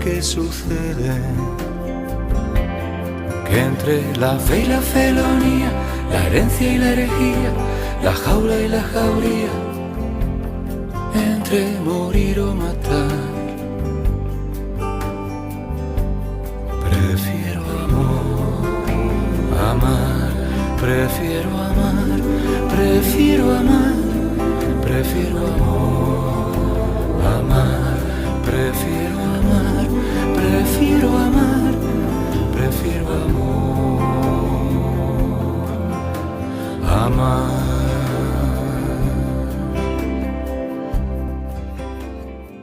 que sucede, que entre la fe y la felonía, la herencia y la herejía, la jaula y la jauría, entre morir o matar, prefiero amar, prefiero amar, prefiero amar, prefiero amar, prefiero amar, prefiero amar, prefiero amar.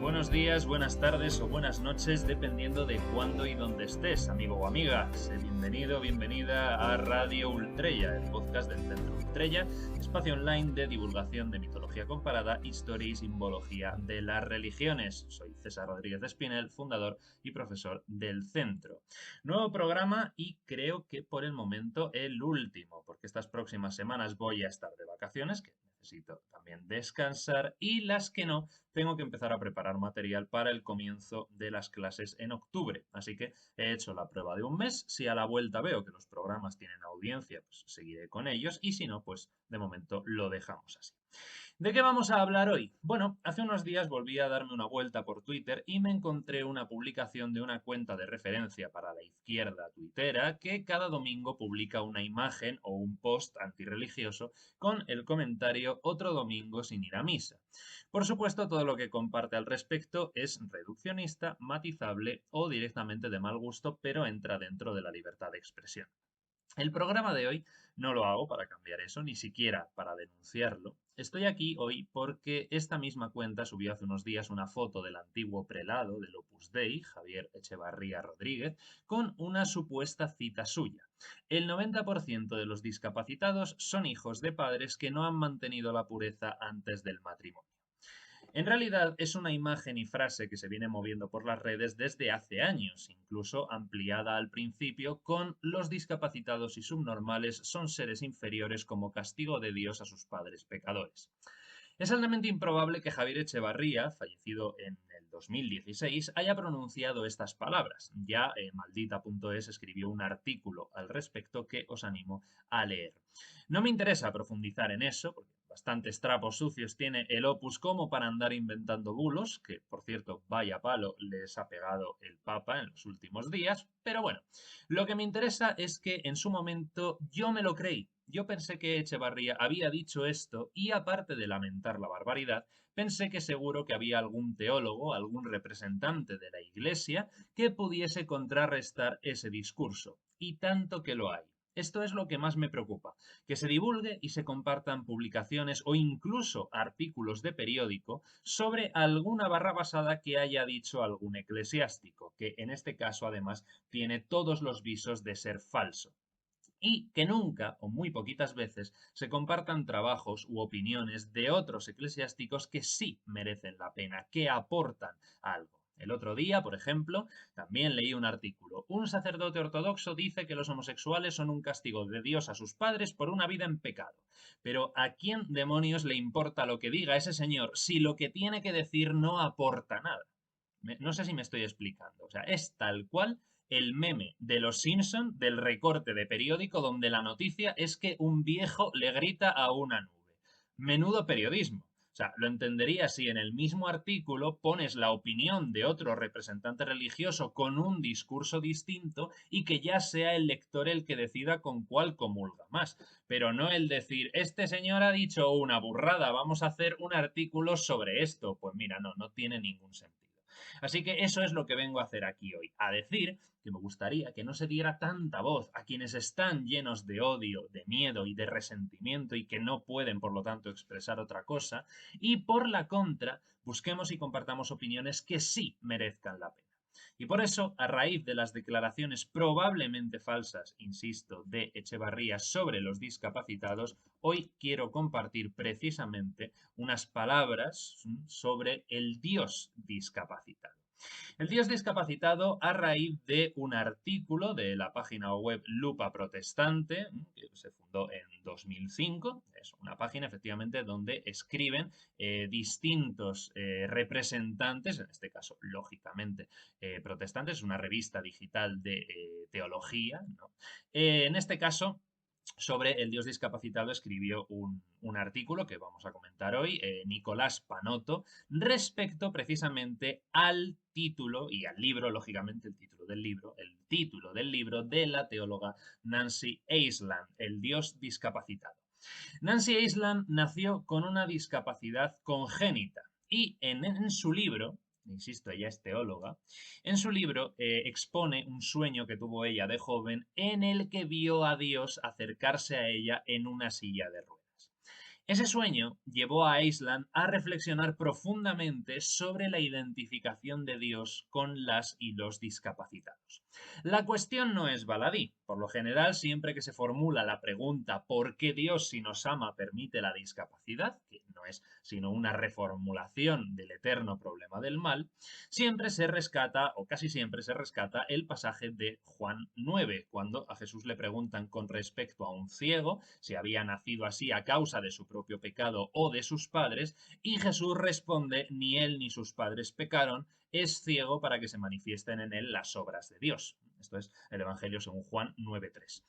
Buenos días, buenas tardes o buenas noches, dependiendo de cuándo y dónde estés, amigo o amiga. Sé bienvenido, bienvenida a Radio Ultrella, el podcast del Centro Ultrella, espacio online de divulgación de mitología comparada, historia y simbología de las religiones. Soy César Rodríguez de Espinel, fundador y profesor del centro. Nuevo programa y creo que por el momento el último, porque estas próximas semanas voy a estar de vacaciones, que necesito también descansar, y las que no, tengo que empezar a preparar material para el comienzo de las clases en octubre. Así que he hecho la prueba de un mes. Si a la vuelta veo que los programas tienen audiencia, pues seguiré con ellos. Y si no, pues de momento lo dejamos así. ¿De qué vamos a hablar hoy? Bueno, hace unos días volví a darme una vuelta por Twitter y me encontré una publicación de una cuenta de referencia para la izquierda tuitera que cada domingo publica una imagen o un post antirreligioso con el comentario "otro domingo sin ir a misa". Por supuesto, todo lo que comparte al respecto es reduccionista, matizable o directamente de mal gusto, pero entra dentro de la libertad de expresión. El programa de hoy no lo hago para cambiar eso, ni siquiera para denunciarlo. Estoy aquí hoy porque esta misma cuenta subió hace unos días una foto del antiguo prelado del Opus Dei, Javier Echevarría Rodríguez, con una supuesta cita suya. El 90% de los discapacitados son hijos de padres que no han mantenido la pureza antes del matrimonio. En realidad es una imagen y frase que se viene moviendo por las redes desde hace años, incluso ampliada al principio con "los discapacitados y subnormales son seres inferiores como castigo de Dios a sus padres pecadores". Es altamente improbable que Javier Echevarría, fallecido en el 2016, haya pronunciado estas palabras. Ya Maldita.es escribió un artículo al respecto que os animo a leer. No me interesa profundizar en eso, porque bastantes trapos sucios tiene el Opus como para andar inventando bulos, que por cierto, vaya palo les ha pegado el Papa en los últimos días, pero bueno, lo que me interesa es que en su momento yo me lo creí. Yo pensé que Echevarría había dicho esto y, aparte de lamentar la barbaridad, pensé que seguro que había algún teólogo, algún representante de la Iglesia que pudiese contrarrestar ese discurso. Y tanto que lo hay. Esto es lo que más me preocupa, que se divulgue y se compartan publicaciones o incluso artículos de periódico sobre alguna barrabasada que haya dicho algún eclesiástico, que en este caso además tiene todos los visos de ser falso. Y que nunca, o muy poquitas veces, se compartan trabajos u opiniones de otros eclesiásticos que sí merecen la pena, que aportan algo. El otro día, por ejemplo, también leí un artículo. Un sacerdote ortodoxo dice que los homosexuales son un castigo de Dios a sus padres por una vida en pecado. Pero ¿a quién demonios le importa lo que diga ese señor si lo que tiene que decir no aporta nada? No sé si me estoy explicando. O sea, es tal cual el meme de los Simpson del recorte de periódico donde la noticia es que un viejo le grita a una nube. Menudo periodismo. O sea, lo entendería si en el mismo artículo pones la opinión de otro representante religioso con un discurso distinto y que ya sea el lector el que decida con cuál comulga más. Pero no el decir, este señor ha dicho una burrada, vamos a hacer un artículo sobre esto. Pues mira, no tiene ningún sentido. Así que eso es lo que vengo a hacer aquí hoy, a decir que me gustaría que no se diera tanta voz a quienes están llenos de odio, de miedo y de resentimiento y que no pueden, por lo tanto, expresar otra cosa, y por la contra, busquemos y compartamos opiniones que sí merezcan la pena. Y por eso, a raíz de las declaraciones probablemente falsas, insisto, de Echevarría sobre los discapacitados, hoy quiero compartir precisamente unas palabras sobre el Dios discapacitado. El Dios discapacitado a raíz de un artículo de la página web Lupa Protestante, que se fundó en 2005. Es una página efectivamente donde escriben distintos representantes, en este caso lógicamente protestantes, es una revista digital de teología, ¿no? En este caso sobre el Dios discapacitado escribió un artículo que vamos a comentar hoy, Nicolás Panotto, respecto precisamente al título y al libro, lógicamente el título del libro de la teóloga Nancy Eiesland, El Dios discapacitado. Nancy Eiesland nació con una discapacidad congénita y en su libro, insisto, ella es teóloga, en su libro expone un sueño que tuvo ella de joven en el que vio a Dios acercarse a ella en una silla de ruedas. Ese sueño llevó a Eiesland a reflexionar profundamente sobre la identificación de Dios con las y los discapacitados. La cuestión no es baladí. Por lo general, siempre que se formula la pregunta ¿por qué Dios, si nos ama, permite la discapacidad?, que no es sino una reformulación del eterno problema del mal, siempre se rescata, o casi siempre se rescata, el pasaje de Juan 9, cuando a Jesús le preguntan con respecto a un ciego si había nacido así a causa de su propio pecado o de sus padres, y Jesús responde, ni él ni sus padres pecaron, es ciego para que se manifiesten en él las obras de Dios. Esto es el Evangelio según Juan 9.3.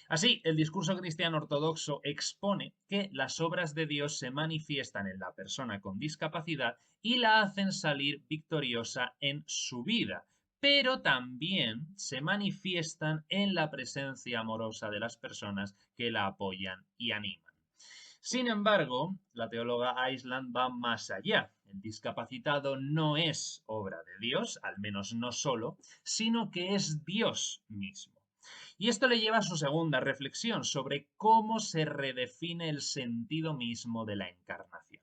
Así, el discurso cristiano ortodoxo expone que las obras de Dios se manifiestan en la persona con discapacidad y la hacen salir victoriosa en su vida, pero también se manifiestan en la presencia amorosa de las personas que la apoyan y animan. Sin embargo, la teóloga Eiesland va más allá. El discapacitado no es obra de Dios, al menos no solo, sino que es Dios mismo. Y esto le lleva a su segunda reflexión sobre cómo se redefine el sentido mismo de la encarnación.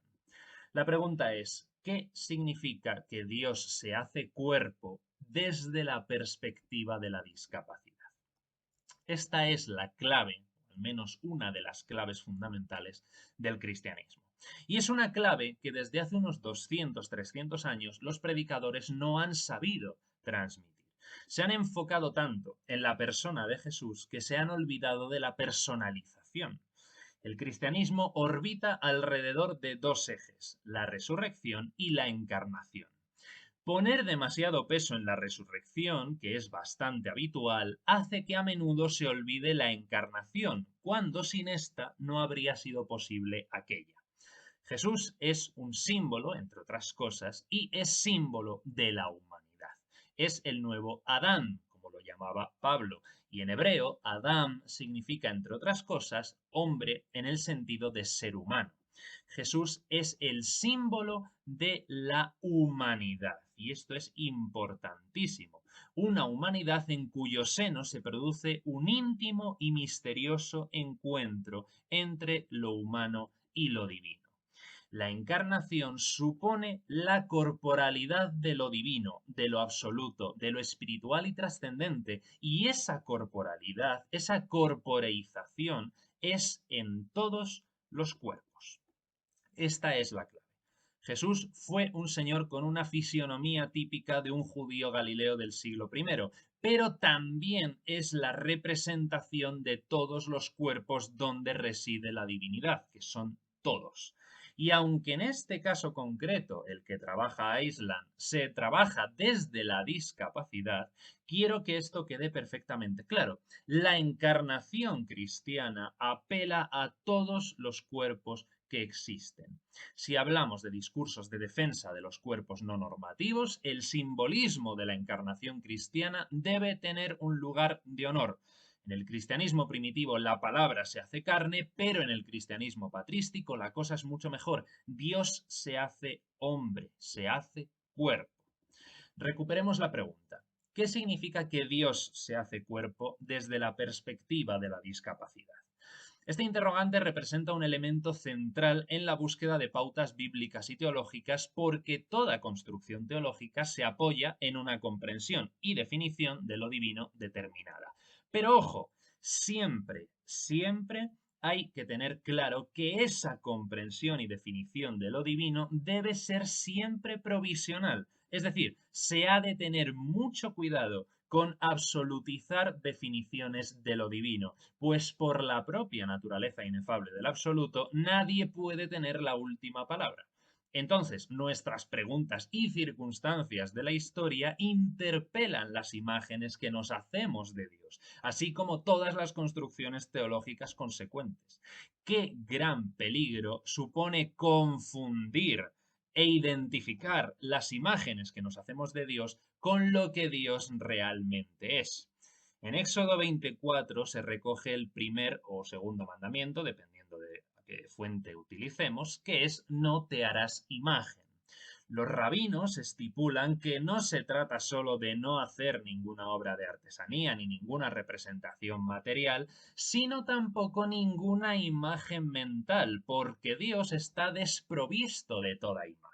La pregunta es, ¿qué significa que Dios se hace cuerpo desde la perspectiva de la discapacidad? Esta es la clave, al menos una de las claves fundamentales del cristianismo. Y es una clave que desde hace unos 200, 300 años los predicadores no han sabido transmitir. Se han enfocado tanto en la persona de Jesús que se han olvidado de la personalización. El cristianismo orbita alrededor de dos ejes, la resurrección y la encarnación. Poner demasiado peso en la resurrección, que es bastante habitual, hace que a menudo se olvide la encarnación, cuando sin esta no habría sido posible aquella. Jesús es un símbolo, entre otras cosas, y es símbolo de la humanidad. Es el nuevo Adán, como lo llamaba Pablo, y en hebreo, Adán significa, entre otras cosas, hombre en el sentido de ser humano. Jesús es el símbolo de la humanidad, y esto es importantísimo. Una humanidad en cuyo seno se produce un íntimo y misterioso encuentro entre lo humano y lo divino. La encarnación supone la corporalidad de lo divino, de lo absoluto, de lo espiritual y trascendente, y esa corporalidad, esa corporeización es en todos los cuerpos. Esta es la clave. Jesús fue un señor con una fisionomía típica de un judío galileo del siglo I, pero también es la representación de todos los cuerpos donde reside la divinidad, que son todos. Y aunque en este caso concreto, el que trabaja Eiesland, se trabaja desde la discapacidad, quiero que esto quede perfectamente claro. La encarnación cristiana apela a todos los cuerpos que existen. Si hablamos de discursos de defensa de los cuerpos no normativos, el simbolismo de la encarnación cristiana debe tener un lugar de honor. En el cristianismo primitivo la palabra se hace carne, pero en el cristianismo patrístico la cosa es mucho mejor. Dios se hace hombre, se hace cuerpo. Recuperemos la pregunta. ¿Qué significa que Dios se hace cuerpo desde la perspectiva de la discapacidad? Este interrogante representa un elemento central en la búsqueda de pautas bíblicas y teológicas porque toda construcción teológica se apoya en una comprensión y definición de lo divino determinada. Pero ojo, siempre hay que tener claro que esa comprensión y definición de lo divino debe ser siempre provisional, Es decir, se ha de tener mucho cuidado con absolutizar definiciones de lo divino, pues por la propia naturaleza inefable del absoluto, nadie puede tener la última palabra. Entonces, nuestras preguntas y circunstancias de la historia interpelan las imágenes que nos hacemos de Dios, así como todas las construcciones teológicas consecuentes. ¿Qué gran peligro supone confundir e identificar las imágenes que nos hacemos de Dios con lo que Dios realmente es? En Éxodo 24 se recoge el primer o segundo mandamiento, dependiendo de qué fuente utilicemos, que es no te harás imagen. Los rabinos estipulan que no se trata solo de no hacer ninguna obra de artesanía ni ninguna representación material, sino tampoco ninguna imagen mental, porque Dios está desprovisto de toda imagen.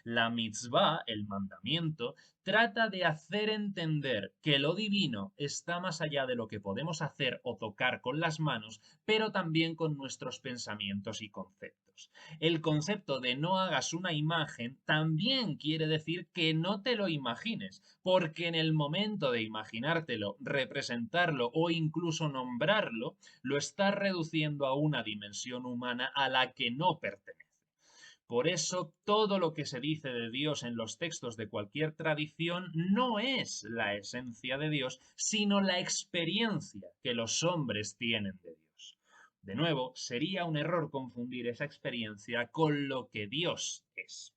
La mitzvah, el mandamiento, trata de hacer entender que lo divino está más allá de lo que podemos hacer o tocar con las manos, pero también con nuestros pensamientos y conceptos. El concepto de no hagas una imagen también quiere decir que no te lo imagines, porque en el momento de imaginártelo, representarlo o incluso nombrarlo, lo estás reduciendo a una dimensión humana a la que no pertenece. Por eso, todo lo que se dice de Dios en los textos de cualquier tradición no es la esencia de Dios, sino la experiencia que los hombres tienen de Dios. De nuevo, sería un error confundir esa experiencia con lo que Dios es.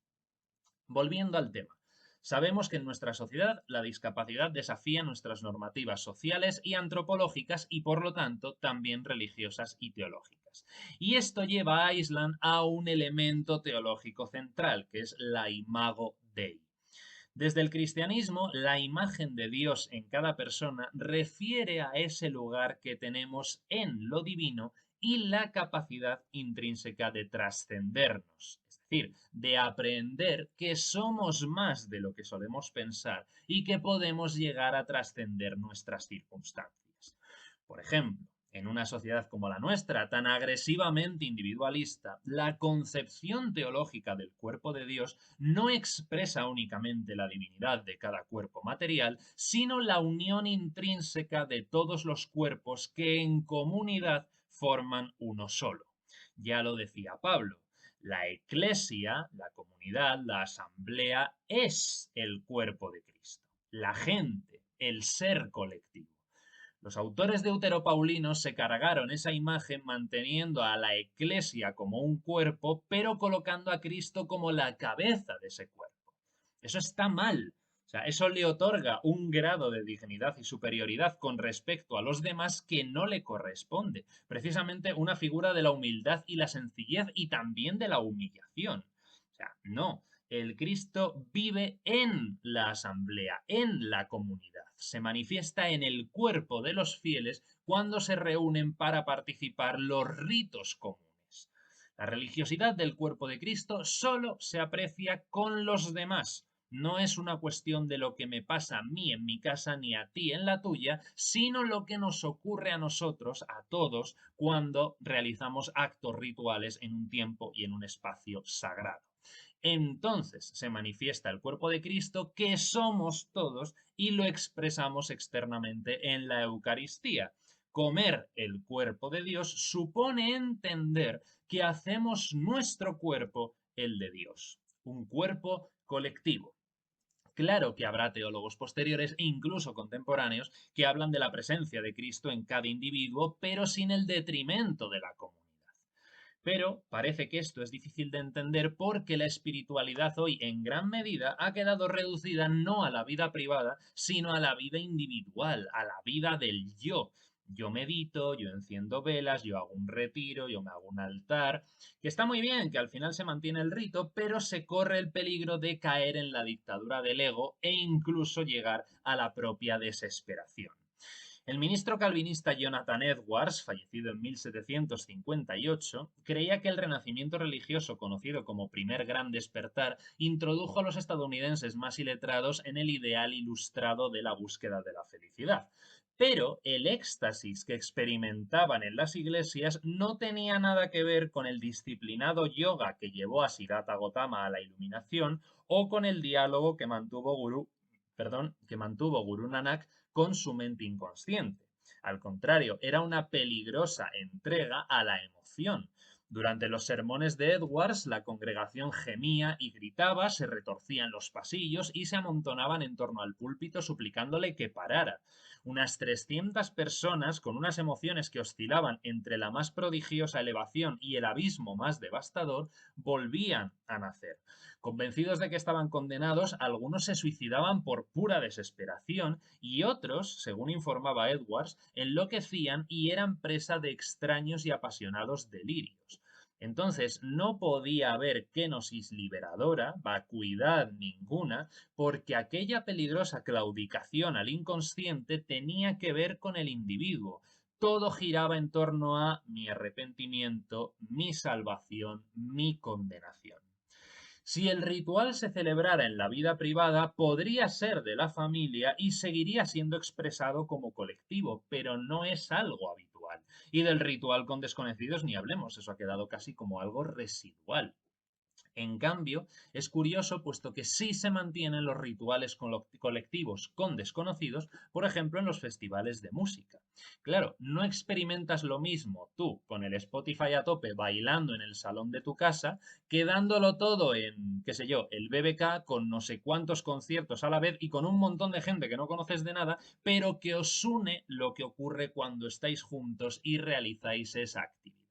Volviendo al tema. Sabemos que en nuestra sociedad la discapacidad desafía nuestras normativas sociales y antropológicas y por lo tanto también religiosas y teológicas. Y esto lleva a Islam a un elemento teológico central, que es la imago Dei. Desde el cristianismo, la imagen de Dios en cada persona refiere a ese lugar que tenemos en lo divino y la capacidad intrínseca de trascendernos, es decir, de aprender que somos más de lo que solemos pensar y que podemos llegar a trascender nuestras circunstancias. Por ejemplo, en una sociedad como la nuestra, tan agresivamente individualista, la concepción teológica del cuerpo de Dios no expresa únicamente la divinidad de cada cuerpo material, sino la unión intrínseca de todos los cuerpos que en comunidad forman uno solo. Ya lo decía Pablo, la eclesia, la comunidad, la asamblea, es el cuerpo de Cristo, la gente, el ser colectivo. Los autores deuteropaulinos se cargaron esa imagen manteniendo a la Iglesia como un cuerpo, pero colocando a Cristo como la cabeza de ese cuerpo. Eso está mal. O sea, eso le otorga un grado de dignidad y superioridad con respecto a los demás que no le corresponde. Precisamente una figura de la humildad y la sencillez y también de la humillación. O sea, no. El Cristo vive en la asamblea, en la comunidad. Se manifiesta en el cuerpo de los fieles cuando se reúnen para participar los ritos comunes. La religiosidad del cuerpo de Cristo solo se aprecia con los demás. No es una cuestión de lo que me pasa a mí en mi casa ni a ti en la tuya, sino lo que nos ocurre a nosotros, a todos, cuando realizamos actos rituales en un tiempo y en un espacio sagrado. Entonces se manifiesta el cuerpo de Cristo que somos todos y lo expresamos externamente en la Eucaristía. Comer el cuerpo de Dios supone entender que hacemos nuestro cuerpo el de Dios, un cuerpo colectivo. Claro que habrá teólogos posteriores e incluso contemporáneos que hablan de la presencia de Cristo en cada individuo, pero sin el detrimento de la comunidad. Pero parece que esto es difícil de entender porque la espiritualidad hoy en gran medida ha quedado reducida no a la vida privada, sino a la vida individual, a la vida del yo. Yo medito, yo enciendo velas, yo hago un retiro, yo me hago un altar, que está muy bien, que al final se mantiene el rito, pero se corre el peligro de caer en la dictadura del ego e incluso llegar a la propia desesperación. El ministro calvinista Jonathan Edwards, fallecido en 1758, creía que el renacimiento religioso conocido como primer gran despertar introdujo a los estadounidenses más iletrados en el ideal ilustrado de la búsqueda de la felicidad. Pero el éxtasis que experimentaban en las iglesias no tenía nada que ver con el disciplinado yoga que llevó a Siddhartha Gautama a la iluminación o con el diálogo que mantuvo Guru Nanak con su mente inconsciente. Al contrario, era una peligrosa entrega a la emoción. Durante los sermones de Edwards, la congregación gemía y gritaba, se retorcía en los pasillos y se amontonaban en torno al púlpito suplicándole que parara. Unas 300 personas con unas emociones que oscilaban entre la más prodigiosa elevación y el abismo más devastador volvían a nacer. Convencidos de que estaban condenados, algunos se suicidaban por pura desesperación y otros, según informaba Edwards, enloquecían y eran presa de extraños y apasionados delirios. Entonces no podía haber kenosis liberadora, vacuidad ninguna, porque aquella peligrosa claudicación al inconsciente tenía que ver con el individuo. Todo giraba en torno a mi arrepentimiento, mi salvación, mi condenación. Si el ritual se celebrara en la vida privada, podría ser de la familia y seguiría siendo expresado como colectivo, pero no es algo habitual. Y del ritual con desconocidos ni hablemos, eso ha quedado casi como algo residual. En cambio, es curioso puesto que sí se mantienen los rituales colectivos con desconocidos, por ejemplo, en los festivales de música. Claro, no experimentas lo mismo tú con el Spotify a tope bailando en el salón de tu casa que dándolo todo en, qué sé yo, el BBK con no sé cuántos conciertos a la vez y con un montón de gente que no conoces de nada, pero que os une lo que ocurre cuando estáis juntos y realizáis esa actividad.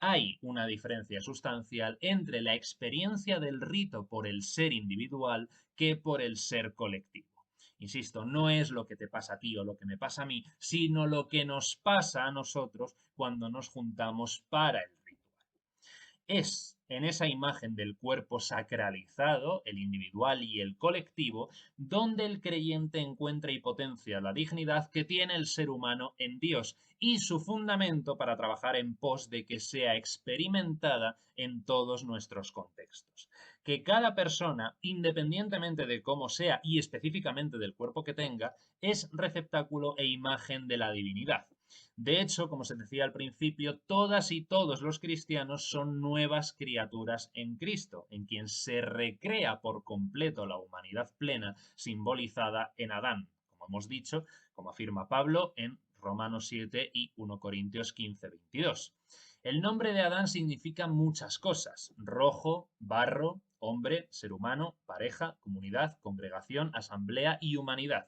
Hay una diferencia sustancial entre la experiencia del rito por el ser individual que por el ser colectivo. Insisto, no es lo que te pasa a ti o lo que me pasa a mí, sino lo que nos pasa a nosotros cuando nos juntamos para el ritual. Es en esa imagen del cuerpo sacralizado, el individual y el colectivo, donde el creyente encuentra y potencia la dignidad que tiene el ser humano en Dios y su fundamento para trabajar en pos de que sea experimentada en todos nuestros contextos. Que cada persona, independientemente de cómo sea y específicamente del cuerpo que tenga, es receptáculo e imagen de la divinidad. De hecho, como se decía al principio, todas y todos los cristianos son nuevas criaturas en Cristo, en quien se recrea por completo la humanidad plena simbolizada en Adán, como hemos dicho, como afirma Pablo en Romanos 7 y 1 Corintios 15, 22. El nombre de Adán significa muchas cosas: rojo, barro, hombre, ser humano, pareja, comunidad, congregación, asamblea y humanidad.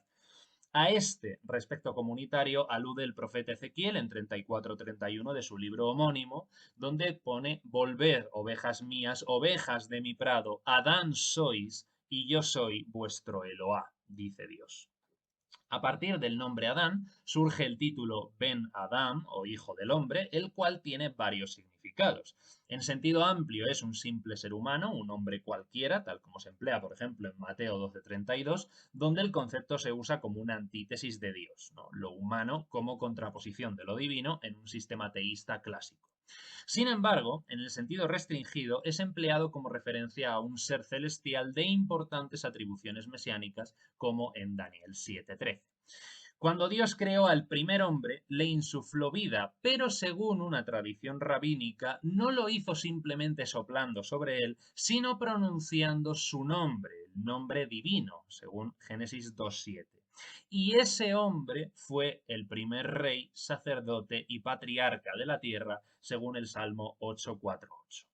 A este respecto comunitario alude el profeta Ezequiel en 34-31 de su libro homónimo, donde pone: volved, ovejas mías, ovejas de mi prado, Adán sois y yo soy vuestro Eloá, dice Dios. A partir del nombre Adán surge el título Ben Adam o hijo del hombre, el cual tiene varios significados. En sentido amplio es un simple ser humano, un hombre cualquiera, tal como se emplea, por ejemplo, en Mateo 12:32, donde el concepto se usa como una antítesis de Dios, ¿no? Lo humano como contraposición de lo divino en un sistema teísta clásico. Sin embargo, en el sentido restringido, es empleado como referencia a un ser celestial de importantes atribuciones mesiánicas, como en Daniel 7:13. Cuando Dios creó al primer hombre, le insufló vida, pero según una tradición rabínica, no lo hizo simplemente soplando sobre él, sino pronunciando su nombre, el nombre divino, según Génesis 2:7. Y ese hombre fue el primer rey, sacerdote y patriarca de la tierra, según el Salmo 8:4-8.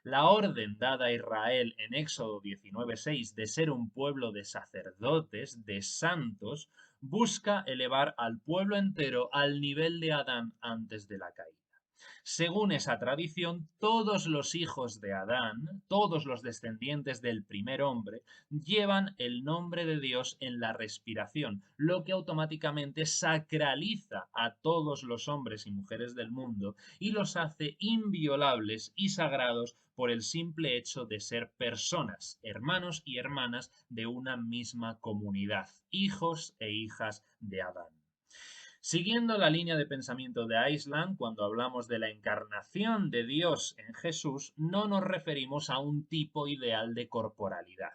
La orden dada a Israel en Éxodo 19:6 de ser un pueblo de sacerdotes, de santos, busca elevar al pueblo entero al nivel de Adán antes de la caída. Según esa tradición, todos los hijos de Adán, todos los descendientes del primer hombre, llevan el nombre de Dios en la respiración, lo que automáticamente sacraliza a todos los hombres y mujeres del mundo y los hace inviolables y sagrados por el simple hecho de ser personas, hermanos y hermanas de una misma comunidad, hijos e hijas de Adán. Siguiendo la línea de pensamiento de Iceland, cuando hablamos de la encarnación de Dios en Jesús, no nos referimos a un tipo ideal de corporalidad.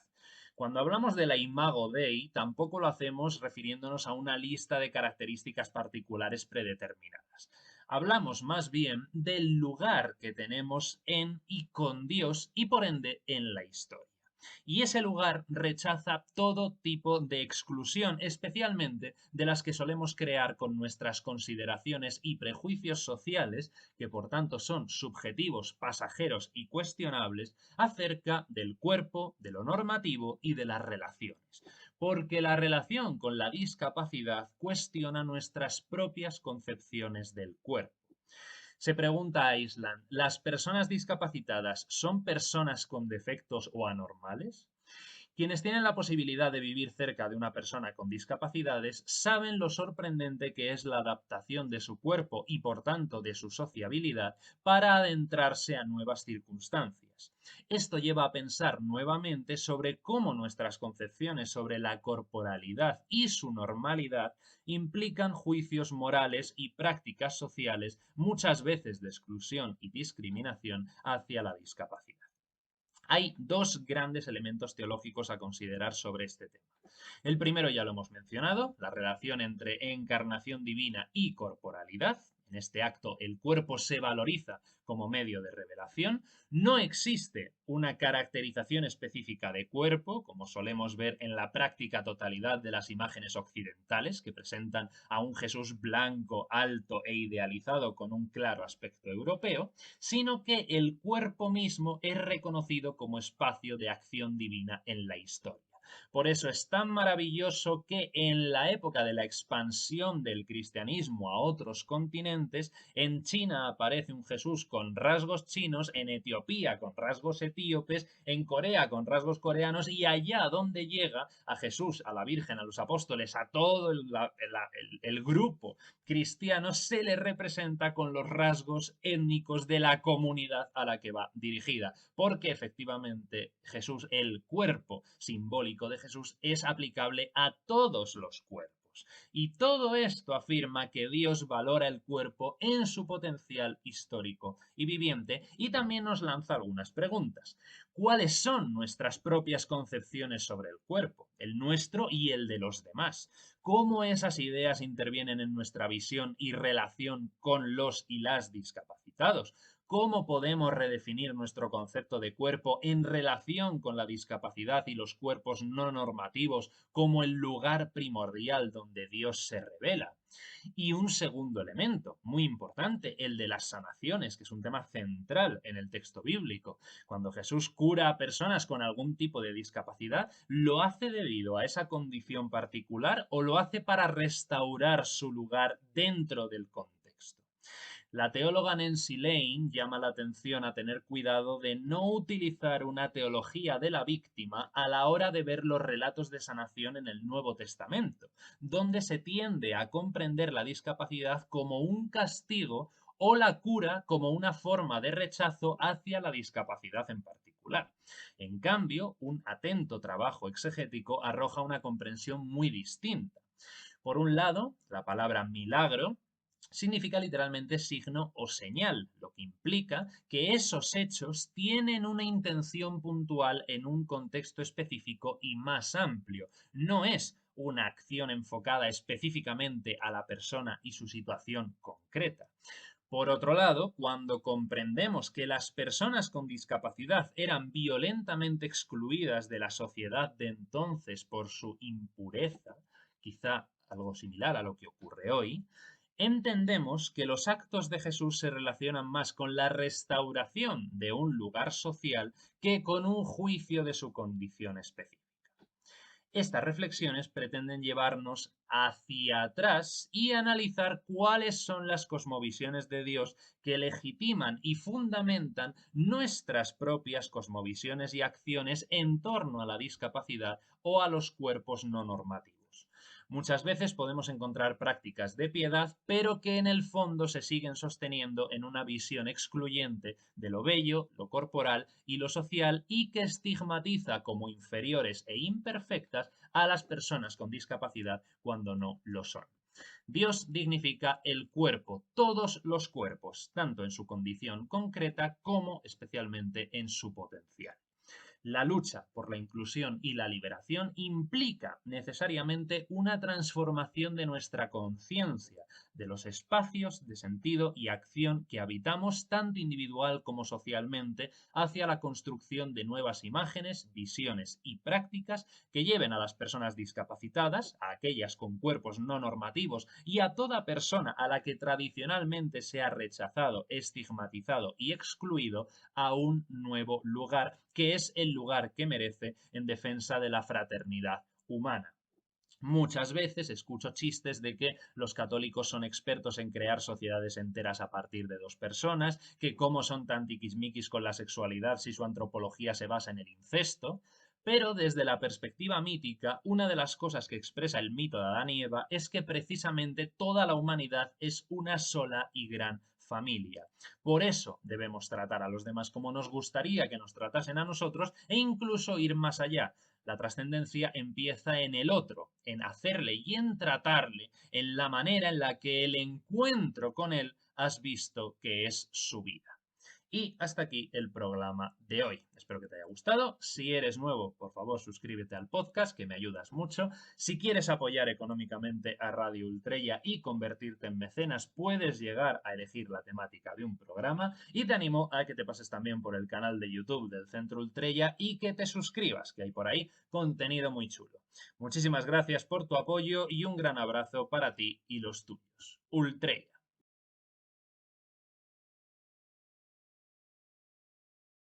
Cuando hablamos de la imago Dei, tampoco lo hacemos refiriéndonos a una lista de características particulares predeterminadas. Hablamos más bien del lugar que tenemos en y con Dios y por ende en la historia. Y ese lugar rechaza todo tipo de exclusión, especialmente de las que solemos crear con nuestras consideraciones y prejuicios sociales, que por tanto son subjetivos, pasajeros y cuestionables, acerca del cuerpo, de lo normativo y de las relaciones. Porque la relación con la discapacidad cuestiona nuestras propias concepciones del cuerpo. Se pregunta a Island, ¿las personas discapacitadas son personas con defectos o anormales? Quienes tienen la posibilidad de vivir cerca de una persona con discapacidades saben lo sorprendente que es la adaptación de su cuerpo y por tanto de su sociabilidad para adentrarse a nuevas circunstancias. Esto lleva a pensar nuevamente sobre cómo nuestras concepciones sobre la corporalidad y su normalidad implican juicios morales y prácticas sociales, muchas veces de exclusión y discriminación hacia la discapacidad. Hay dos grandes elementos teológicos a considerar sobre este tema. El primero ya lo hemos mencionado, la relación entre encarnación divina y corporalidad. En este acto el cuerpo se valoriza como medio de revelación. No existe una caracterización específica de cuerpo, como solemos ver en la práctica totalidad de las imágenes occidentales, que presentan a un Jesús blanco, alto e idealizado con un claro aspecto europeo, sino que el cuerpo mismo es reconocido como espacio de acción divina en la historia. Por eso es tan maravilloso que en la época de la expansión del cristianismo a otros continentes, en China aparece un Jesús con rasgos chinos, en Etiopía con rasgos etíopes, en Corea con rasgos coreanos y allá donde llega a Jesús, a la Virgen, a los apóstoles, a todo el grupo cristiano, se le representa con los rasgos étnicos de la comunidad a la que va dirigida, porque efectivamente Jesús, el cuerpo simbólico de Jesús, es aplicable a todos los cuerpos. Y todo esto afirma que Dios valora el cuerpo en su potencial histórico y viviente y también nos lanza algunas preguntas. ¿Cuáles son nuestras propias concepciones sobre el cuerpo, el nuestro y el de los demás? ¿Cómo esas ideas intervienen en nuestra visión y relación con los y las discapacitados? ¿Cómo podemos redefinir nuestro concepto de cuerpo en relación con la discapacidad y los cuerpos no normativos como el lugar primordial donde Dios se revela? Y un segundo elemento muy importante, el de las sanaciones, que es un tema central en el texto bíblico. Cuando Jesús cura a personas con algún tipo de discapacidad, ¿lo hace debido a esa condición particular o lo hace para restaurar su lugar dentro del contexto? La teóloga Nancy Lane llama la atención a tener cuidado de no utilizar una teología de la víctima a la hora de ver los relatos de sanación en el Nuevo Testamento, donde se tiende a comprender la discapacidad como un castigo o la cura como una forma de rechazo hacia la discapacidad en particular. En cambio, un atento trabajo exegético arroja una comprensión muy distinta. Por un lado, la palabra milagro significa literalmente signo o señal, lo que implica que esos hechos tienen una intención puntual en un contexto específico y más amplio. No es una acción enfocada específicamente a la persona y su situación concreta. Por otro lado, cuando comprendemos que las personas con discapacidad eran violentamente excluidas de la sociedad de entonces por su impureza, quizá algo similar a lo que ocurre hoy, entendemos que los actos de Jesús se relacionan más con la restauración de un lugar social que con un juicio de su condición específica. Estas reflexiones pretenden llevarnos hacia atrás y analizar cuáles son las cosmovisiones de Dios que legitiman y fundamentan nuestras propias cosmovisiones y acciones en torno a la discapacidad o a los cuerpos no normativos. Muchas veces podemos encontrar prácticas de piedad, pero que en el fondo se siguen sosteniendo en una visión excluyente de lo bello, lo corporal y lo social y que estigmatiza como inferiores e imperfectas a las personas con discapacidad cuando no lo son. Dios dignifica el cuerpo, todos los cuerpos, tanto en su condición concreta como especialmente en su potencial. La lucha por la inclusión y la liberación implica necesariamente una transformación de nuestra conciencia, de los espacios de sentido y acción que habitamos tanto individual como socialmente, hacia la construcción de nuevas imágenes, visiones y prácticas que lleven a las personas discapacitadas, a aquellas con cuerpos no normativos y a toda persona a la que tradicionalmente se ha rechazado, estigmatizado y excluido a un nuevo lugar, que es el lugar que merece en defensa de la fraternidad humana. Muchas veces escucho chistes de que los católicos son expertos en crear sociedades enteras a partir de dos personas, que cómo son tan tiquismiquis con la sexualidad si su antropología se basa en el incesto, pero desde la perspectiva mítica, una de las cosas que expresa el mito de Adán y Eva es que precisamente toda la humanidad es una sola y gran familia. Por eso debemos tratar a los demás como nos gustaría que nos tratasen a nosotros e incluso ir más allá. La trascendencia empieza en el otro, en hacerle y en tratarle, en la manera en la que el encuentro con él has visto que es su vida. Y hasta aquí el programa de hoy. Espero que te haya gustado. Si eres nuevo, por favor, suscríbete al podcast, que me ayudas mucho. Si quieres apoyar económicamente a Radio Ultrella y convertirte en mecenas, puedes llegar a elegir la temática de un programa. Y te animo a que te pases también por el canal de YouTube del Centro Ultrella y que te suscribas, que hay por ahí contenido muy chulo. Muchísimas gracias por tu apoyo y un gran abrazo para ti y los tuyos. Ultrella.